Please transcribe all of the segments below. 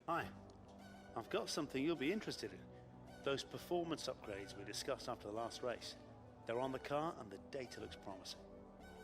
Hi, I've got something you'll be interested in. Those performance upgrades we discussed after the last race. They're on the car and the data looks promising.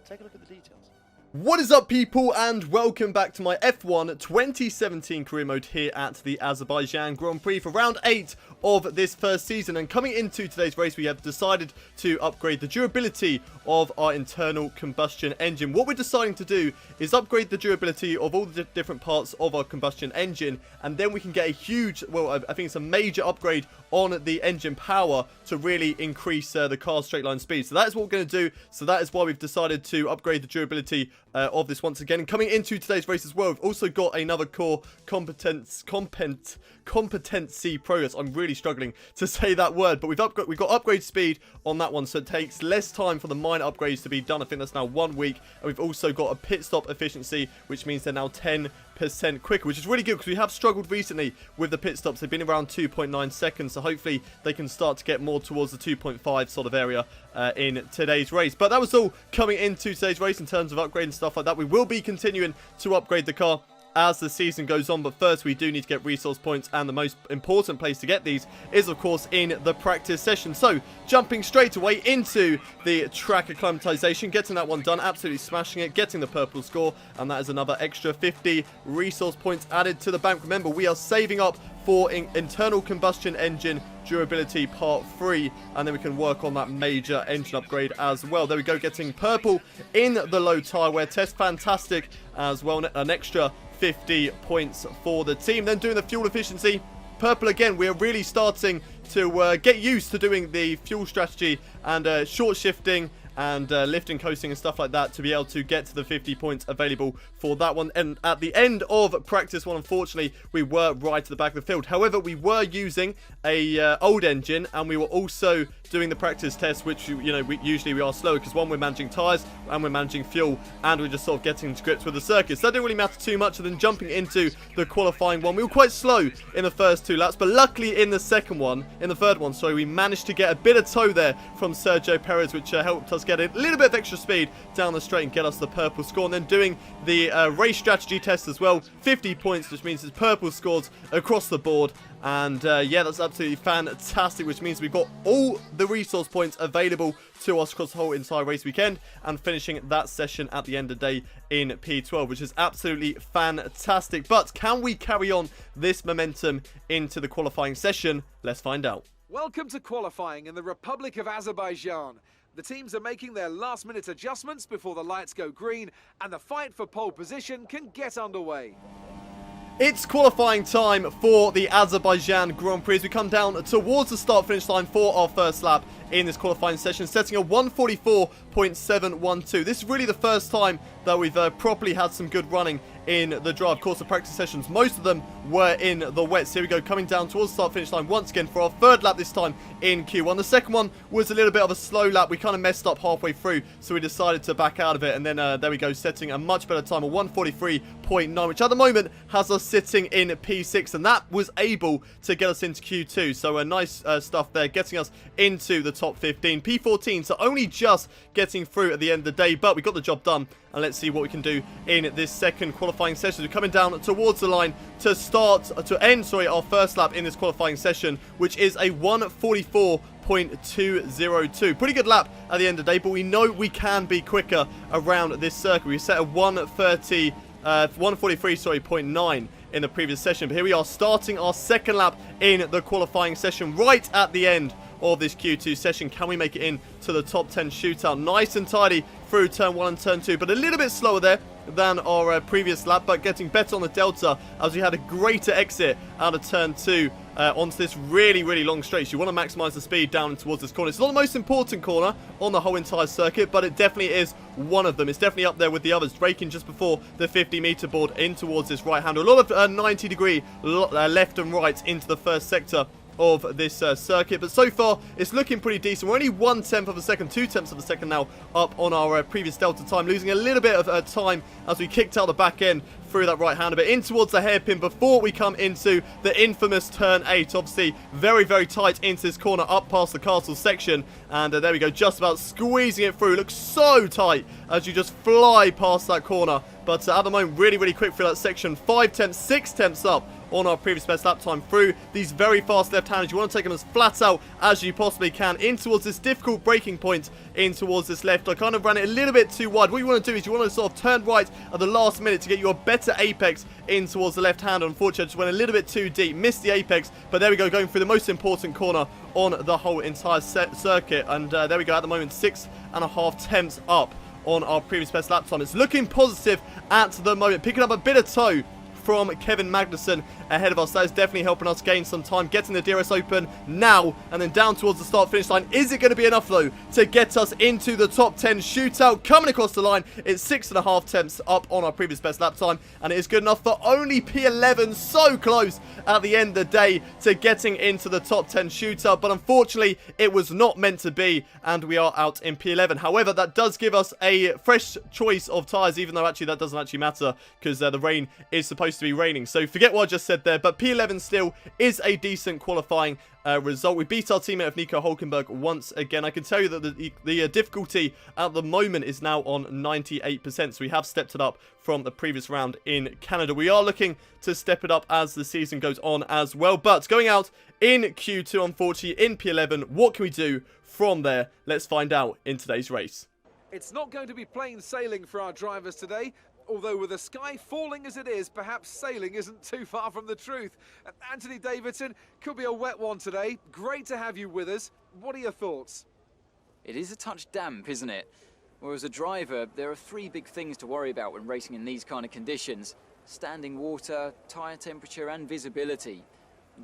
Take a look at the details. What is up, people, and welcome back to my F1 2017 career mode here at the Azerbaijan Grand Prix for round 8 of this first season. And coming into today's race, we have decided to upgrade the durability of our internal combustion engine. What we're deciding to do is upgrade the durability of all the different parts of our combustion engine, and then we can get a huge, well, I think it's a major upgrade on the engine power to really increase the car's straight line speed. So that is what we're going to do. So that is why we've decided to upgrade the durability of this once again. And coming into today's race as well, we've also got another core competency progress. I'm really struggling to say that word, but we've got upgrade speed on that one, so it takes less time for the minor upgrades to be done. I think that's now 1 week. And we've also got a pit stop efficiency, which means they're now 10% quicker, which is really good because we have struggled recently with the pit stops. They've been around 2.9 seconds, so hopefully they can start to get more towards the 2.5 sort of area in today's race. But that was all coming into today's race in terms of upgrade and stuff like that. We will be continuing to upgrade the car as the season goes on, but first we do need to get resource points, and the most important place to get these is of course in the practice session. So jumping straight away into the track acclimatization, getting that one done, absolutely smashing it, getting the purple score, and that is another extra 50 resource points added to the bank. Remember, we are saving up for internal combustion engine durability part 3, and then we can work on that major engine upgrade as well. There we go, getting purple in the low tire wear test, fantastic as well, an extra 50 points for the team. Then doing the fuel efficiency, purple again. We're really starting to get used to doing the fuel strategy and short shifting and lifting, coasting and stuff like that to be able to get to the 50 points available for that one. And at the end of practice one, unfortunately, we were right to the back of the field. However, we were using a old engine, and we were also doing the practice test, which, you know, usually we are slower because, one, we're managing tyres and we're managing fuel, and we're just sort of getting to grips with the circuit. So that didn't really matter too much. And then jumping into the qualifying one, we were quite slow in the first 2 laps, but luckily in the third one, we managed to get a bit of tow there from Sergio Perez, which helped us get a little bit of extra speed down the straight and get us the purple score. And then doing the race strategy test as well, 50 points, which means it's purple scores across the board. And yeah, that's absolutely fantastic, which means we've got all the resource points available to us across the whole entire race weekend, and finishing that session at the end of the day in P12, which is absolutely fantastic. But can we carry on this momentum into the qualifying session? Let's find out. Welcome to qualifying in the Republic of Azerbaijan. The teams are making their last-minute adjustments before the lights go green, and the fight for pole position can get underway. It's qualifying time for the Azerbaijan Grand Prix as we come down towards the start-finish line for our first lap in this qualifying session, setting a 1:44.712. This is really the first time that we've properly had some good running in the drive. Of course, the practice sessions, most of them were in the wets. Here we go, coming down towards the start-finish line once again for our third lap this time in Q1. The second one was a little bit of a slow lap. We kind of messed up halfway through, so we decided to back out of it. And then there we go, setting a much better time, a 1:43.9, which at the moment has us sitting in P6, and that was able to get us into Q2. So nice stuff there, getting us into the top 15. P14, so only just getting through at the end of the day, but we got the job done. And let's see what we can do in this second qualifying session. We're coming down towards the line to end our first lap in this qualifying session, which is a 1:44.202. Pretty good lap at the end of the day, but we know we can be quicker around this circuit. We set a 1:43.9 in the previous session, but here we are starting our second lap in the qualifying session right at the end of this Q2 session. Can we make it in to the top 10 shootout? Nice and tidy through turn 1 and turn 2, but a little bit slower there than our previous lap, but getting better on the delta as we had a greater exit out of turn 2 onto this really, really long straight. So you want to maximize the speed down towards this corner. It's not the most important corner on the whole entire circuit, but it definitely is one of them. It's definitely up there with the others, braking just before the 50-meter board in towards this right hander. A lot of 90-degree left and right into the first sector of this circuit, but so far it's looking pretty decent. We're only 1/10 of a second, 2/10 of a second now up on our previous delta time, losing a little bit of time as we kicked out the back end through that right hander, but in towards the hairpin before we come into the infamous turn 8. Obviously very, very tight into this corner up past the castle section, and there we go, just about squeezing it through. Looks so tight as you just fly past that corner, but at the moment really, really quick through that section. 5/10, 6/10 up on our previous best lap time through these very fast left-handers. You want to take them as flat out as you possibly can in towards this difficult braking point, in towards this left. I kind of ran it a little bit too wide. What you want to do is you want to sort of turn right at the last minute to get you a better apex in towards the left hand. Unfortunately, I just went a little bit too deep, missed the apex, but there we go, going through the most important corner on the whole entire circuit. And there we go, at the moment 6.5 tenths up on our previous best lap time. It's looking positive at the moment, picking up a bit of toe from Kevin Magnussen ahead of us. That is definitely helping us gain some time, getting the DRS open now and then down towards the start finish line. Is it going to be enough though to get us into the top 10 shootout? Coming across the line, it's 6.5 tenths up on our previous best lap time, and it is good enough for only P11. So close at the end of the day to getting into the top 10 shootout, but unfortunately it was not meant to be, and we are out in P11. However, that does give us a fresh choice of tyres, even though actually that doesn't actually matter because the rain is supposed to be raining. So forget what I just said there, but P11 still is a decent qualifying result. We beat our teammate of Nico Hulkenberg once again. I can tell you that the difficulty at the moment is now on 98%, so we have stepped it up from the previous round in Canada. We are looking to step it up as the season goes on as well, but going out in Q2, unfortunately, in P11, what can we do from there? Let's find out in today's race. It's not going to be plain sailing for our drivers today. Although with the sky falling as it is, perhaps sailing isn't too far from the truth. Anthony Davidson, could be a wet one today. Great to have you with us. What are your thoughts? It is a touch damp, isn't it? Well, as a driver, there are three big things to worry about when racing in these kind of conditions: standing water, tyre temperature and visibility.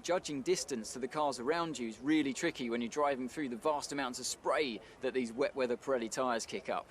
Judging distance to the cars around you is really tricky when you're driving through the vast amounts of spray that these wet weather Pirelli tyres kick up.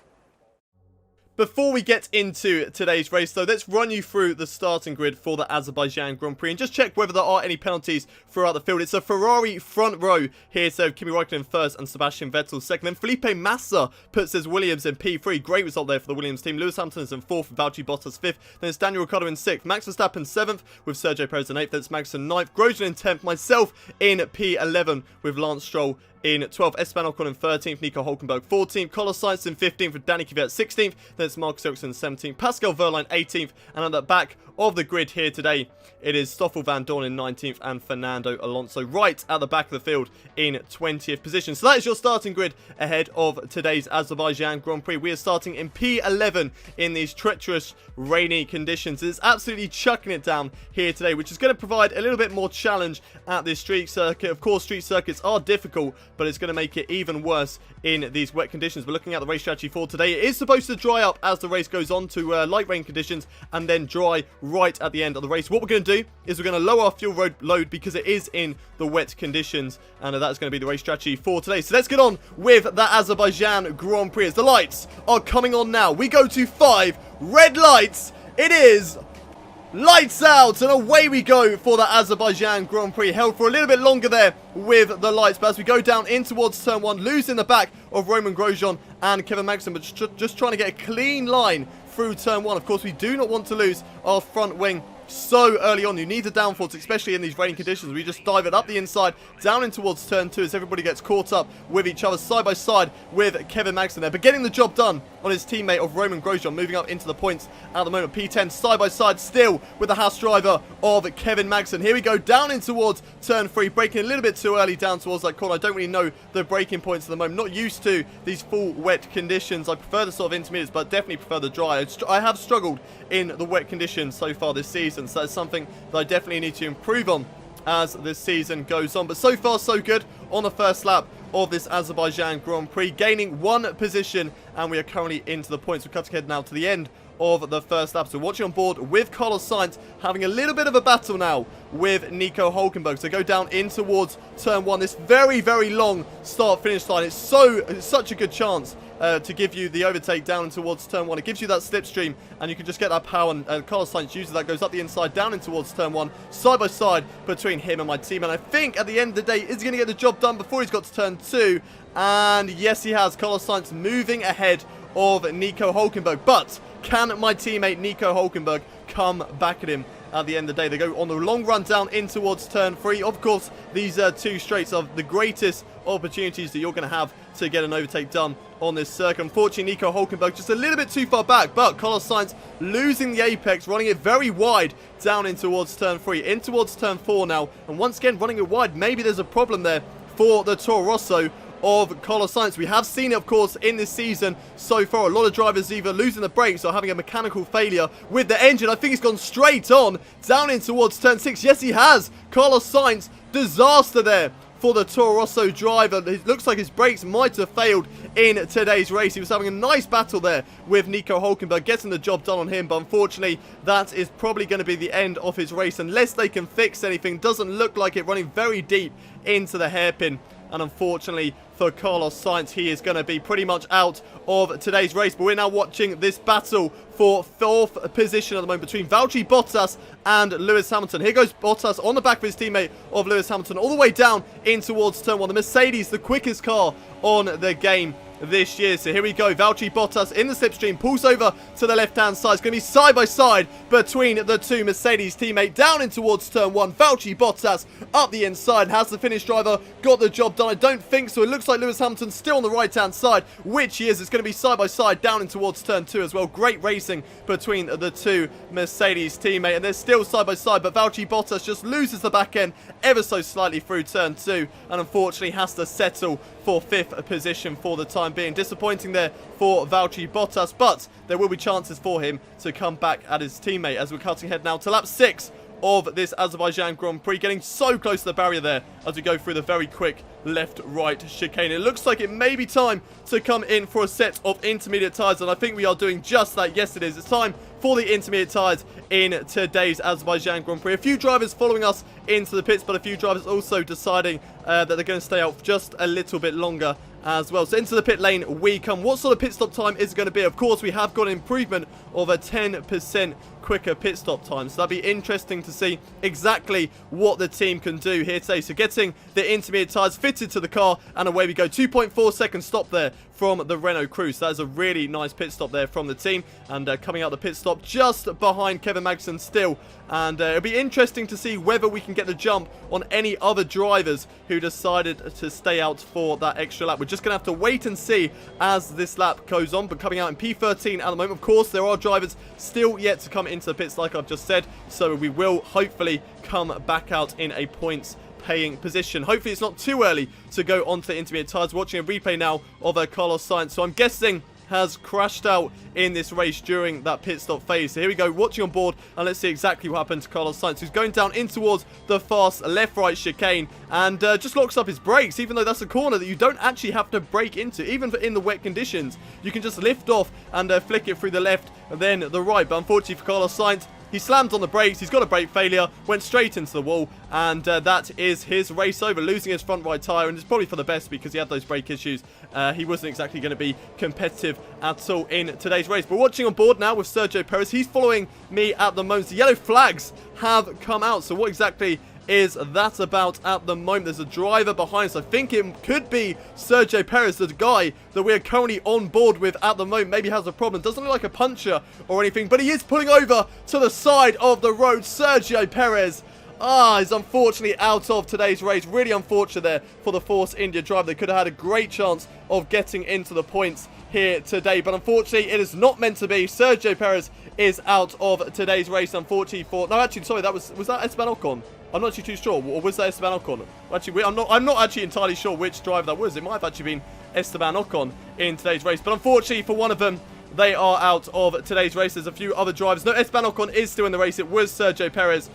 Before we get into today's race, though, let's run you through the starting grid for the Azerbaijan Grand Prix and just check whether there are any penalties throughout the field. It's a Ferrari front row here, so Kimi Räikkönen first and Sebastian Vettel second. Then Felipe Massa puts his Williams in P3. Great result there for the Williams team. Lewis Hamilton is in fourth, Valtteri Bottas fifth. Then it's Daniel Ricciardo in sixth. Max Verstappen seventh with Sergio Perez in eighth. Then it's Magnussen ninth. Grosjean in 10th. Myself in P11 with Lance Stroll in 12th, Esteban Ocon in 13th, Nico Hulkenberg 14th, Carlos Sainz in 15th with Danny Kvyat 16th, then it's Marcus Ericsson 17th, Pascal Wehrlein 18th, and at the back of the grid here today, it is Stoffel Van Dorn in 19th and Fernando Alonso right at the back of the field in 20th position. So that is your starting grid ahead of today's Azerbaijan Grand Prix. We are starting in P11 in these treacherous, rainy conditions. It's absolutely chucking it down here today, which is going to provide a little bit more challenge at this street circuit. Of course, street circuits are difficult, but it's going to make it even worse in these wet conditions. We're looking at the race strategy for today. It is supposed to dry up as the race goes on to light rain conditions and then dry right at the end of the race. What we're going to do is we're going to lower our fuel load because it is in the wet conditions, and that's going to be the race strategy for today. So let's get on with that Azerbaijan Grand Prix as the lights are coming on now. We go to 5 red lights. It is lights out, and away we go for the Azerbaijan Grand Prix. Held for a little bit longer there with the lights, but as we go down in towards turn 1, losing the back of Roman Grosjean and Kevin Magnussen, but just trying to get a clean line through turn 1. Of course, we do not want to lose our front wing so early on. You need the downforce, especially in these raining conditions. We just dive it up the inside, down in towards turn 2 as everybody gets caught up with each other side by side with Kevin Magnussen there, but getting the job done on his teammate of Roman Grosjean, moving up into the points at the moment. P10 side by side still with the Haas driver of Kevin Magnussen. Here we go down in towards turn 3, braking a little bit too early down towards that corner. I don't really know the braking points at the moment. Not used to these full wet conditions. I prefer the sort of intermediates, but definitely prefer the dry. I have struggled in the wet conditions so far this season, so that's something that I definitely need to improve on as this season goes on. But so far so good on the first lap of this Azerbaijan Grand Prix, gaining 1 position, and we are currently into the points. We're cutting ahead now to the end of the first lap. So watching on board with Carlos Sainz, having a little bit of a battle now with Nico Hulkenberg. So go down in towards turn 1. This very, very long start-finish line. It's such a good chance to give you the overtake down towards turn 1. It gives you that slipstream, and you can just get that power, and Carlos Sainz uses that, goes up the inside, down in towards turn 1, side by side between him and my team. And I think at the end of the day, is he going to get the job done before he's got to turn 2? And yes, he has. Carlos Sainz moving ahead of Nico Hulkenberg, but can my teammate Nico Hulkenberg come back at him at the end of the day. They go on the long run down in towards turn 3. Of course, these two straights are the greatest opportunities that you're going to have to get an overtake done on this circuit. Unfortunately, Nico Hülkenberg just a little bit too far back, but Carlos Sainz losing the apex, running it very wide down in towards turn 3, in towards turn 4 now, and once again running it wide. Maybe there's a problem there for the Toro Rosso of Carlos Sainz. We have seen it, of course, in this season so far. A lot of drivers either losing the brakes or having a mechanical failure with the engine. I think he's gone straight on down in towards turn 6. Yes, he has. Carlos Sainz, disaster there for the Toro Rosso driver. It looks like his brakes might have failed in today's race. He was having a nice battle there with Nico Hülkenberg, getting the job done on him, but unfortunately that is probably going to be the end of his race unless they can fix anything. Doesn't look like it, running very deep into the hairpin. And unfortunately for Carlos Sainz, he is going to be pretty much out of today's race. But we're now watching this battle for 4th position at the moment between Valtteri Bottas and Lewis Hamilton. Here goes Bottas on the back of his teammate of Lewis Hamilton, all the way down in towards turn 1. The Mercedes, the quickest car on the game this year. So here we go. Valtteri Bottas in the slipstream, pulls over to the left-hand side. It's going to be side by side between the two Mercedes teammate down in towards turn 1. Valtteri Bottas up the inside. Has the Finnish driver got the job done? I don't think so. It looks like Lewis Hamilton's still on the right-hand side, which he is. It's going to be side by side down in towards turn 2 as well. Great racing between the two Mercedes teammate, and they're still side by side, but Valtteri Bottas just loses the back end ever so slightly through turn 2, and unfortunately has to settle for 5th position for the time being. Disappointing there for Valtteri Bottas, but there will be chances for him to come back at his teammate as we're cutting ahead now to lap 6 of this Azerbaijan Grand Prix, getting so close to the barrier there as we go through the very quick left-right chicane. It looks like it may be time to come in for a set of intermediate tyres, and I think we are doing just that. Yes, it is. It's time for the intermediate tyres in today's Azerbaijan Grand Prix. A few drivers following us into the pits, but a few drivers also deciding that they're going to stay out just a little bit longer as well. So into the pit lane we come. What sort of pit stop time is it going to be? Of course, we have got an improvement of a 10% quicker pit stop time, so that'll be interesting to see exactly what the team can do here today. So getting the intermediate tyres fitted to the car, and away we go. 2.4 second stop there from the Renault crew. So that is a really nice pit stop there from the team, and coming out the pit stop just behind Kevin Magnussen still. And it'll be interesting to see whether we can get the jump on any other drivers who decided to stay out for that extra lap. We're just going to have to wait and see as this lap goes on. But coming out in P13 at the moment, of course, there are drivers still yet to come into the pits like I've just said. So we will hopefully come back out in a points paying position. Hopefully it's not too early to go onto the intermediate tyres. Watching a replay now of Carlos Sainz, so I'm guessing has crashed out in this race during that pit stop phase. So here we go, watching on board, and let's see exactly what happened to Carlos Sainz, who's going down in towards the fast left-right chicane, and just locks up his brakes, even though that's a corner that you don't actually have to brake into. Even in the wet conditions, you can just lift off and flick it through the left and then the right. But unfortunately for Carlos Sainz, he slammed on the brakes, he's got a brake failure, went straight into the wall, and that is his race over, losing his front right tyre, and it's probably for the best because he had those brake issues. He wasn't exactly going to be competitive at all in today's race. But watching on board now with Sergio Perez, he's following me at the moment. The yellow flags have come out, so what exactly is that about at the moment? There's a driver behind us. I think it could be Sergio Perez, the guy that we're currently on board with at the moment. Maybe has a problem. Doesn't look like a puncher or anything, but he is pulling over to the side of the road. Sergio Perez is unfortunately out of today's race. Really unfortunate there for the Force India driver. They could have had a great chance of getting into the points here today, but unfortunately it is not meant to be. Sergio Perez is out of today's race, unfortunately for... No, actually, sorry, was that Esteban Ocon? I'm not actually too sure. Or was that Esteban Ocon? Actually, I'm not actually entirely sure which driver that was. It might have actually been Esteban Ocon in today's race. But unfortunately for one of them, they are out of today's race. There's a few other drivers. No, Esteban Ocon is still in the race. It was Sergio Perez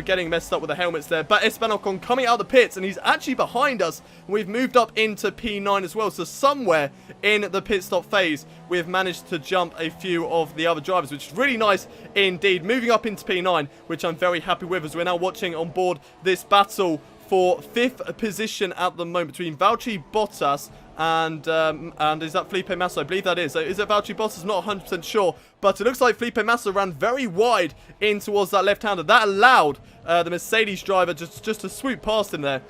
getting messed up with the helmets there. But Esteban Ocon coming out of the pits, and he's actually behind us. We've moved up into P9 as well. So somewhere in the pit stop phase, we've managed to jump a few of the other drivers, which is really nice indeed. Moving up into P9, which I'm very happy with, as we're now watching on board this battle for 5th position at the moment between Valtteri Bottas and is that Felipe Massa? I believe that is. Is it Valtteri Bottas? Not 100% sure, but it looks like Felipe Massa ran very wide in towards that left-hander. That allowed the Mercedes driver just to swoop past him there.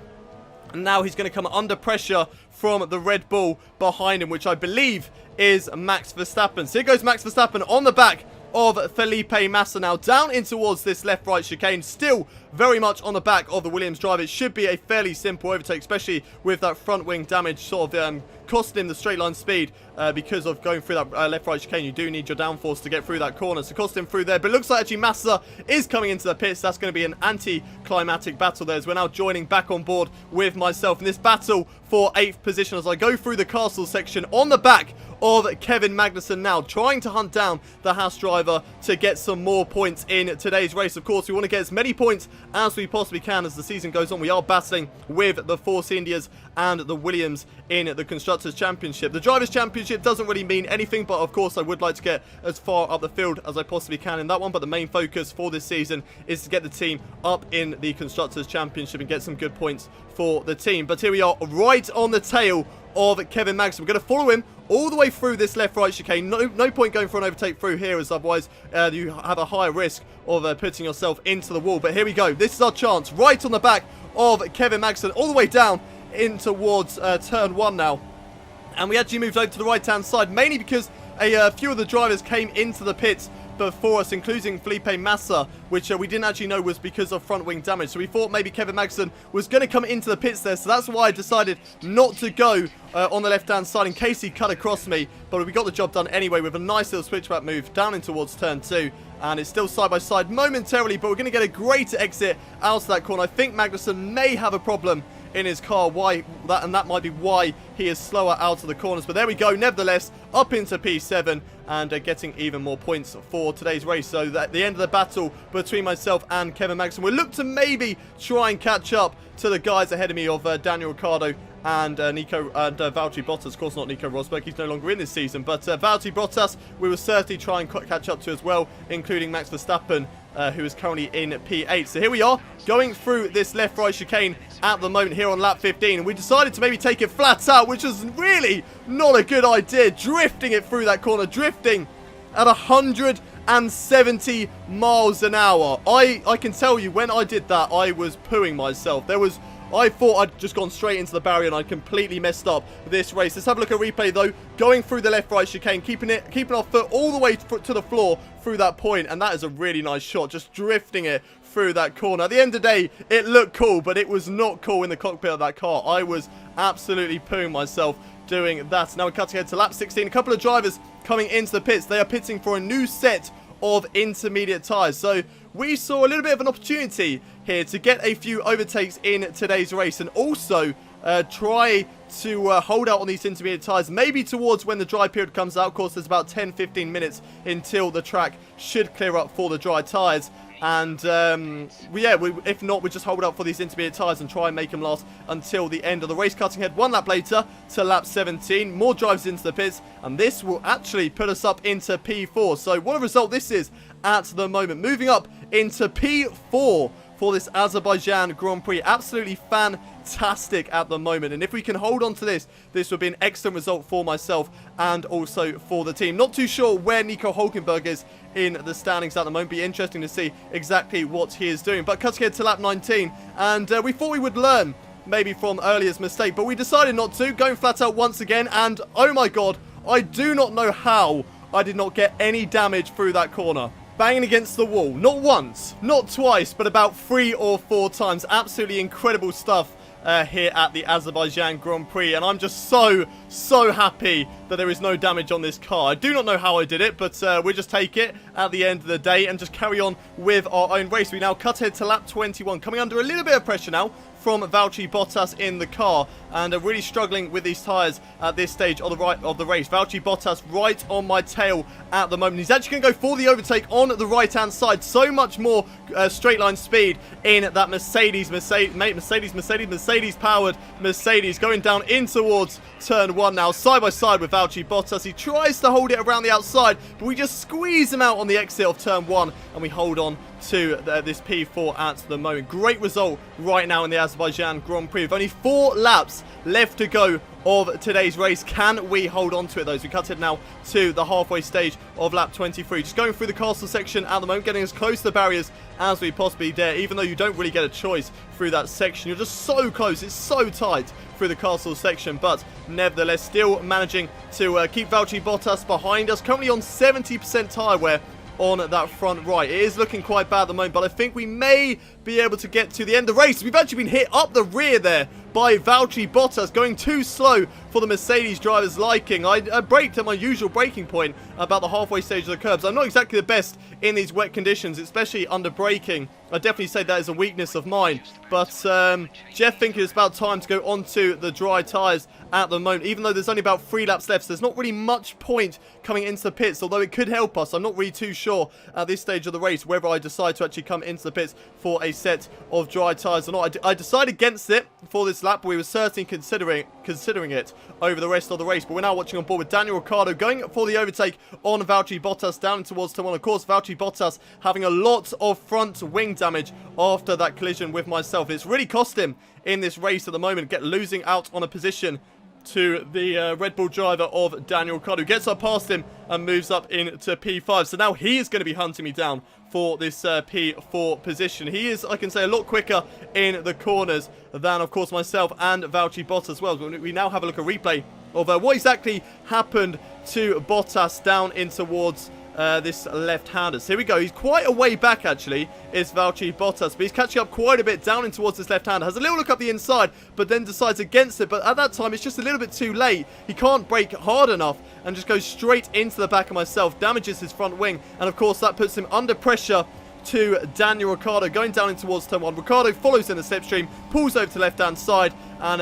And now he's going to come under pressure from the Red Bull behind him, which I believe is Max Verstappen. So here goes Max Verstappen on the back of Felipe Massa now down in towards this left-right chicane. Still very much on the back of the Williams driver. It should be a fairly simple overtake, especially with that front wing damage sort of costing him the straight line speed because of going through that left-right chicane. You do need your downforce to get through that corner, so cost him through there. But it looks like actually Massa is coming into the pits. That's going to be an anti-climatic battle there, as we're now joining back on board with myself in this battle for 8th position as I go through the castle section on the back of Kevin Magnussen now, trying to hunt down the Haas driver to get some more points in today's race. Of course, we want to get as many points as we possibly can as the season goes on. We are battling with the Force Indias and the Williams in the Constructors' Championship. The Drivers' Championship doesn't really mean anything, but of course I would like to get as far up the field as I possibly can in that one. But the main focus for this season is to get the team up in the Constructors' Championship and get some good points for the team. But here we are, right on the tail of Kevin Magnussen. We're going to follow him all the way through this left-right chicane. No point going for an overtake through here, as otherwise you have a higher risk of putting yourself into the wall. But here we go. This is our chance, right on the back of Kevin Magnussen, all the way down in towards turn 1 now. And we actually moved over to the right-hand side, mainly because a few of the drivers came into the pits before us, including Felipe Massa, which we didn't actually know was because of front wing damage. So we thought maybe Kevin Magnussen was going to come into the pits there. So that's why I decided not to go on the left-hand side in case he cut across me. But we got the job done anyway with a nice little switchback move down in towards turn 2. And it's still side by side momentarily, but we're going to get a great exit out of that corner. I think Magnussen may have a problem in his car, and that might be why he is slower out of the corners. But there we go, nevertheless, up into P7 and getting even more points for today's race. So at the end of the battle between myself and Kevin Magnussen, we'll look to maybe try and catch up to the guys ahead of me of Daniel Ricciardo and Valtteri Bottas. Of course, not Nico Rosberg, he's no longer in this season, but Valtteri Bottas we will certainly try and catch up to as well, including Max Verstappen, who is currently in P8. So here we are, going through this left-right chicane at the moment here on lap 15, and we decided to maybe take it flat out, which is really not a good idea, drifting it through that corner, drifting at 170 miles an hour. I can tell you, when I did that, I was pooing myself. I thought I'd just gone straight into the barrier and I completely messed up this race. Let's have a look at replay though. Going through the left-right chicane, keeping our foot all the way to the floor through that point, and that is a really nice shot, just drifting it through that corner. At the end of the day, it looked cool, but it was not cool in the cockpit of that car. I was absolutely pooing myself doing that. Now we're cutting ahead to lap 16. A couple of drivers coming into the pits. They are pitting for a new set of intermediate tyres. So we saw a little bit of an opportunity here to get a few overtakes in today's race, and also try to hold out on these intermediate tyres, maybe towards when the dry period comes out. Of course, there's about 10-15 minutes until the track should clear up for the dry tyres. And if not, we just hold out for these intermediate tyres and try and make them last until the end of the race. Cutting ahead one lap later to lap 17. More drives into the pits, and this will actually put us up into P4. So what a result this is at the moment. Moving up into P4 for this Azerbaijan Grand Prix. Absolutely fantastic at the moment. And if we can hold on to this would be an excellent result for myself and also for the team. Not too sure where Nico Hülkenberg is in the standings at the moment. Be interesting to see exactly what he is doing. But cutting ahead to lap 19, and we thought we would learn maybe from earlier's mistake, but we decided not to. Going flat out once again, and oh my god, I do not know how I did not get any damage through that corner. Banging against the wall, not once, not twice, but about 3 or 4 times. Absolutely incredible stuff here at the Azerbaijan Grand Prix, and I'm just so happy that there is no damage on this car. I do not know how I did it, but we'll just take it at the end of the day and just carry on with our own race. We now cut ahead to lap 21, coming under a little bit of pressure now from Valtteri Bottas in the car, and are really struggling with these tyres at this stage of the race. Valtteri Bottas right on my tail at the moment. He's actually going to go for the overtake on the right-hand side. So much more straight line speed in that Mercedes-powered Mercedes, going down in towards turn 1 now, side by side with Valtteri Bottas. He tries to hold it around the outside, but we just squeeze him out on the exit of turn 1, and we hold on to this P4 at the moment. Great result right now in the Azerbaijan Grand Prix. With only 4 laps left to go of today's race. Can we hold on to it, though? As we cut it now to the halfway stage of lap 23. Just going through the castle section at the moment, getting as close to the barriers as we possibly dare, even though you don't really get a choice through that section. You're just so close. It's so tight through the castle section, but nevertheless still managing to keep Valtteri Bottas behind us. Currently on 70% tyre wear on that front right. It is looking quite bad at the moment, but I think we may be able to get to the end of the race. We've actually been hit up the rear there by Valtteri Bottas, going too slow for the Mercedes driver's liking. I braked at my usual braking point about the halfway stage of the curbs. I'm not exactly the best in these wet conditions, especially under braking. I definitely say that is a weakness of mine. But Jeff thinking it's about time to go onto the dry tyres at the moment. Even though there's only about 3 laps left, so there's not really much point coming into the pits, although it could help us. I'm not really too sure at this stage of the race whether I decide to actually come into the pits for a set of dry tyres or not. I decided against it for this lap, but we were certainly considering it over the rest of the race. But we're now watching on board with Daniel Ricciardo going for the overtake on Valtteri Bottas down towards turn 1. Of course, Valtteri Bottas having a lot of front wing damage after that collision with myself. It's really cost him in this race at the moment, losing out on a position to the Red Bull driver of Daniel Ricciardo, who gets up past him and moves up into P5. So now he is going to be hunting me down for this P4 position. He is, I can say, a lot quicker in the corners than, of course, myself and Valtteri Bottas as well. We now have a look at a replay of what exactly happened to Bottas down in towards this left-hander. So here we go. He's quite a way back, actually, is Valtteri Bottas, but he's catching up quite a bit down in towards this left-hander. Has a little look up the inside, but then decides against it. But at that time, it's just a little bit too late. He can't brake hard enough and just goes straight into the back of myself, damages his front wing, and of course that puts him under pressure to Daniel Ricciardo going down in towards turn 1. Ricciardo follows in the slipstream, pulls over to the left-hand side, and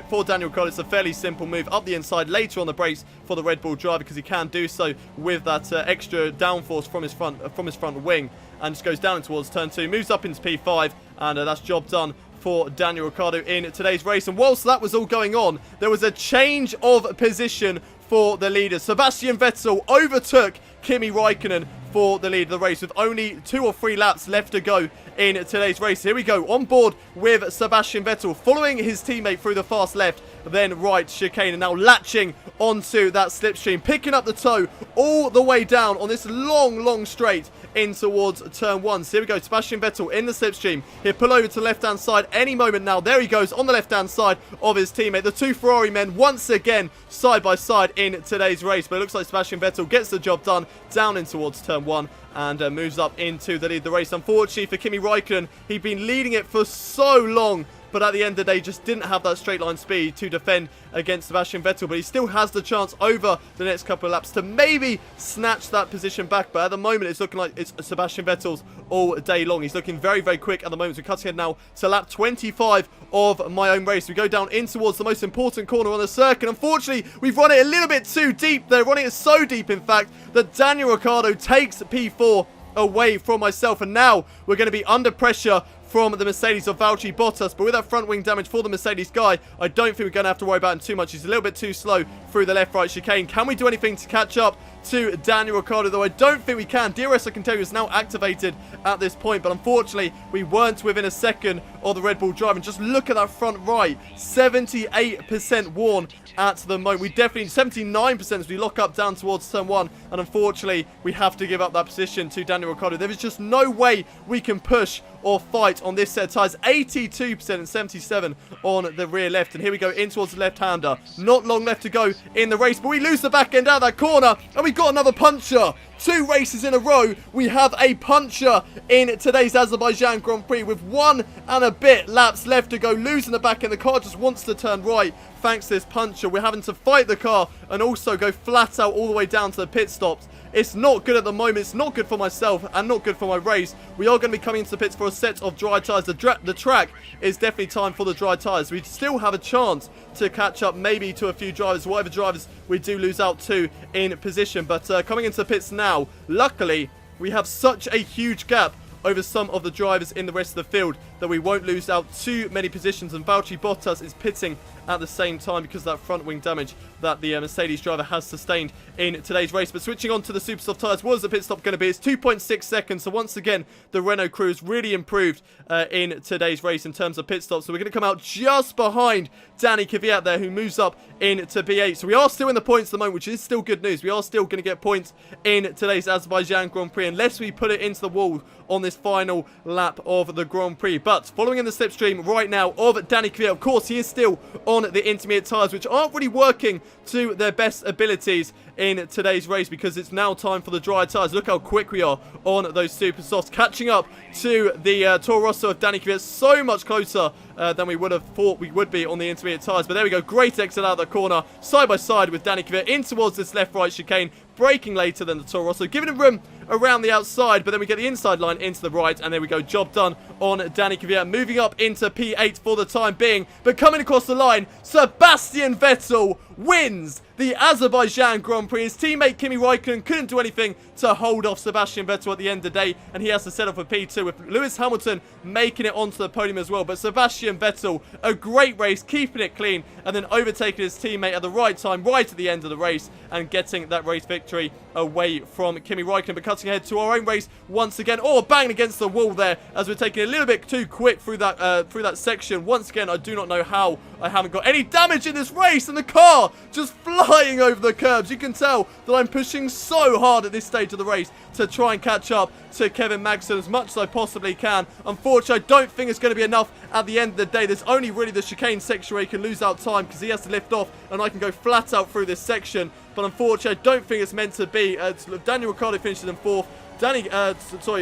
for Daniel Ricciardo, it's a fairly simple move up the inside later on the brakes for the Red Bull driver, because he can do so with that extra downforce from his front wing, and just goes down in towards turn 2, moves up into P5, and that's job done for Daniel Ricciardo in today's race. And whilst that was all going on, there was a change of position for the leaders. Sebastian Vettel overtook Kimi Raikkonen for the lead of the race with only 2 or 3 laps left to go in today's race. Here we go, on board with Sebastian Vettel, following his teammate through the fast left, then right chicane, and now latching onto that slipstream, picking up the toe all the way down on this long straight in towards turn 1. So here we go, Sebastian Vettel in the slipstream. He'll pull over to the left-hand side any moment now. There he goes on the left-hand side of his teammate. The 2 Ferrari men once again side by side in today's race, but it looks like Sebastian Vettel gets the job done down in towards turn 1 and moves up into the lead of the race. Unfortunately for Kimi Raikkonen, he'd been leading it for so long, but at the end of the day just didn't have that straight line speed to defend against Sebastian Vettel. But he still has the chance over the next couple of laps to maybe snatch that position back. But at the moment it's looking like it's Sebastian Vettel's all day long. He's looking very quick at the moment. So we're cutting ahead now to lap 25 of my own race. We go down in towards the most important corner on the circuit. Unfortunately, we've run it a little bit too deep there. Running it so deep, in fact, that Daniel Ricciardo takes P4 away from myself. And now we're going to be under pressure from the Mercedes of Valtteri Bottas, but with that front wing damage for the Mercedes guy, I don't think we're going to have to worry about him too much. He's a little bit too slow through the left-right chicane. Can we do anything to catch up to Daniel Ricciardo? Though I don't think we can. DRS, I can tell you, is now activated at this point, but unfortunately we weren't within a second of the Red Bull drive. And just look at that front right, 78% worn at the moment. We definitely 79% as we lock up down towards turn 1, and unfortunately we have to give up that position to Daniel Ricciardo. There is just no way we can push or fight on this set of tyres. 82% and 77 on the rear left. And here we go in towards the left-hander. Not long left to go in the race, but we lose the back end out of that corner, and we've got another puncher. 2 races in a row, we have a puncher in today's Azerbaijan Grand Prix with 1 and a bit laps left to go. Losing the back end, the car just wants to turn right. Thanks to this puncher, we're having to fight the car and also go flat out all the way down to the pit stops. It's not good at the moment. It's not good for myself and not good for my race. We are going to be coming into the pits for a set of dry tyres. The track is definitely time for the dry tyres. We still have a chance to catch up maybe to a few drivers, whatever drivers we do lose out to in position. But coming into the pits now, luckily, we have such a huge gap over some of the drivers in the rest of the field that we won't lose out too many positions. And Valtteri Bottas is pitting at the same time because of that front wing damage that the Mercedes driver has sustained in today's race. But switching on to the super soft tyres, what is the pit stop going to be? It's 2.6 seconds. So once again, the Renault crew has really improved in today's race in terms of pit stops. So we're going to come out just behind Danny Kvyat there, who moves up into B8. So we are still in the points at the moment, which is still good news. We are still going to get points in today's Azerbaijan Grand Prix unless we put it into the wall on this this final lap of the Grand Prix. But following in the slipstream right now of Danny Kvyat, of course, he is still on the intermediate tyres, which aren't really working to their best abilities in today's race, because it's now time for the dry tyres. Look how quick we are on those super softs, catching up to the Toro Rosso of Danny Kvyat, so much closer than we would have thought we would be on the intermediate tyres. But there we go, great exit out of the corner, side by side with Danny Kvyat in towards this left-right chicane, braking later than the Toro Rosso, giving him room around the outside, but then we get the inside line into the right, and there we go, job done on Danny Kvyat, moving up into P8 for the time being. But coming across the line, Sebastian Vettel wins the Azerbaijan Grand Prix. His teammate Kimi Räikkönen couldn't do anything to hold off Sebastian Vettel at the end of the day, and he has to settle for P2, with Lewis Hamilton making it onto the podium as well. But Sebastian Vettel, a great race, keeping it clean, and then overtaking his teammate at the right time, right at the end of the race, and getting that race victory away from Kimi Räikkönen. But cutting ahead to our own race once again. Oh, banging against the wall there as we're taking a little bit too quick through that section. Once again, I do not know how I haven't got any damage in this race, and the car just flying over the curbs. You can tell that I'm pushing so hard at this stage of the race to try and catch up to Kevin Magnussen as much as I possibly can. Unfortunately, I don't think it's going to be enough at the end of the day. There's only really the chicane section where he can lose out time, because he has to lift off and I can go flat out through this section. But unfortunately, I don't think it's meant to be. Daniel Ricciardo finishes in 4th.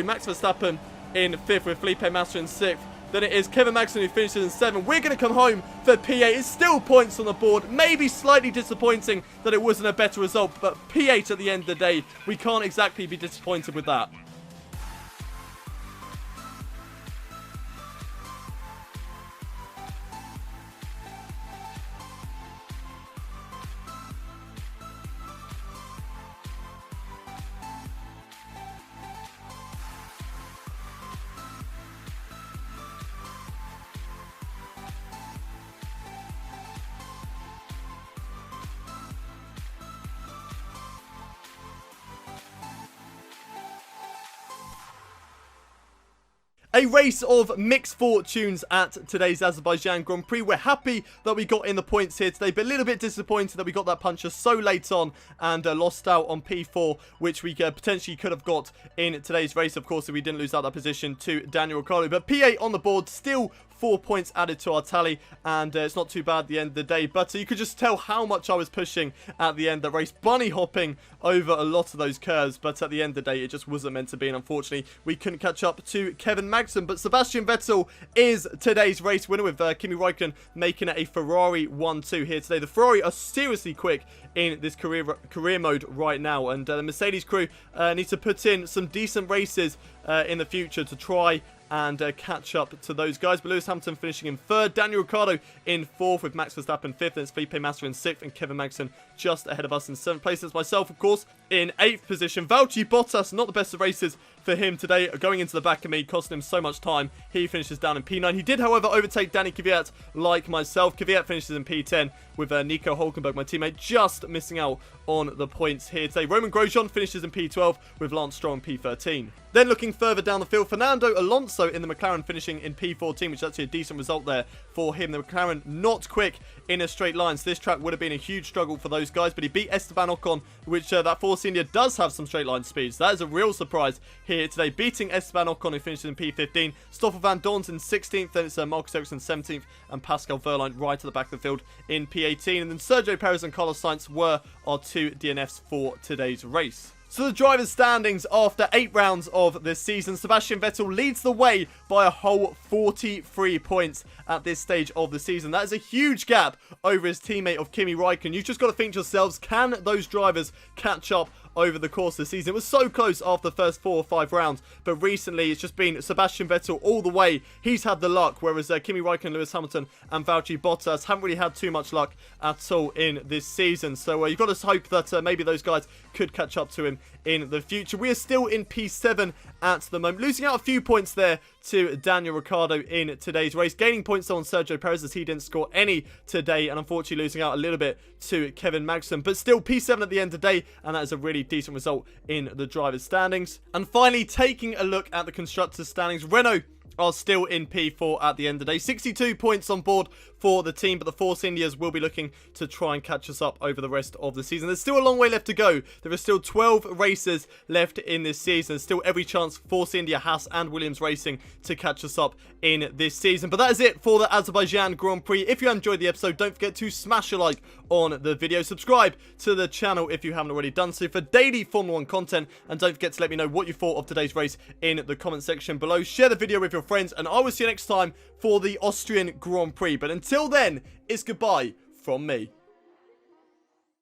Max Verstappen in 5th, with Felipe Massa in 6th. Then it is Kevin Magnussen who finishes in 7th. We're going to come home for P8. It's still points on the board. Maybe slightly disappointing that it wasn't a better result, but P8 at the end of the day, we can't exactly be disappointed with that. A race of mixed fortunes at today's Azerbaijan Grand Prix. We're happy that we got in the points here today, but a little bit disappointed that we got that puncher so late on and lost out on P4, which we potentially could have got in today's race, of course, if we didn't lose out that position to Daniel Ricciardo. But P8 on the board, still 4 points added to our tally, and it's not too bad at the end of the day. But you could just tell how much I was pushing at the end of the race, bunny hopping over a lot of those curves, but at the end of the day, it just wasn't meant to be, and unfortunately, we couldn't catch up to Kevin Magnussen. But Sebastian Vettel is today's race winner, with Kimi Räikkönen making it a Ferrari 1-2 here today. The Ferrari are seriously quick in this career mode right now, and the Mercedes crew need to put in some decent races in the future to try and catch up to those guys. But Lewis Hamilton finishing in 3rd, Daniel Ricciardo in 4th, with Max Verstappen 5th, and it's Felipe Massa in 6th, and Kevin Magnussen just ahead of us in 7th place. That's myself, of course, in 8th position. Valtteri Bottas, not the best of races for him today, going into the back of me, costing him so much time. He finishes down in P9. He did, however, overtake Danny Kvyat like myself. Kvyat finishes in P10, with Nico Hülkenberg, my teammate, just missing out on the points here today. Roman Grosjean finishes in P12, with Lance Stroll in P13. Then looking further down the field, Fernando Alonso in the McLaren finishing in P14, which is actually a decent result there for him. The McLaren not quick in a straight line, so this track would have been a huge struggle for those guys, but he beat Esteban Ocon, which that Force India does have some straight line speeds. That is a real surprise here today, beating Esteban Ocon, who finishes in P15. Stoffel Van Dorn's in 16th, then it's Marcus Ericsson 17th, and Pascal Wehrlein right at the back of the field in P18. And then Sergio Perez and Carlos Sainz were our 2 DNFs for today's race. So the drivers' standings after 8 rounds of this season, Sebastian Vettel leads the way by a whole 43 points at this stage of the season. That is a huge gap over his teammate of Kimi Räikkönen. You've just got to think to yourselves, can those drivers catch up over the course of the season? It was so close after the first 4 or 5 rounds, but recently it's just been Sebastian Vettel all the way. He's had the luck, whereas Kimi Räikkönen, Lewis Hamilton and Valtteri Bottas haven't really had too much luck at all in this season. So you've got to hope that maybe those guys could catch up to him in the future. We are still in P7 at the moment, losing out a few points there to Daniel Ricciardo in today's race, gaining points on Sergio Perez as he didn't score any today, and unfortunately losing out a little bit to Kevin Magnussen, but still P7 at the end of the day, and that is a really decent result in the drivers' standings. And finally, taking a look at the constructors' standings, Renault are still in P4 at the end of the day. 62 points on board for the team, but the Force Indias will be looking to try and catch us up over the rest of the season. There's still a long way left to go. There are still 12 races left in this season. Still every chance Force India, Haas and Williams Racing to catch us up in this season. But that is it for the Azerbaijan Grand Prix. If you enjoyed the episode, don't forget to smash a like on the video. Subscribe to the channel if you haven't already done so for daily Formula 1 content. And don't forget to let me know what you thought of today's race in the comment section below. Share the video with your friends, and I will see you next time for the Austrian Grand Prix. But until then, it's goodbye from me.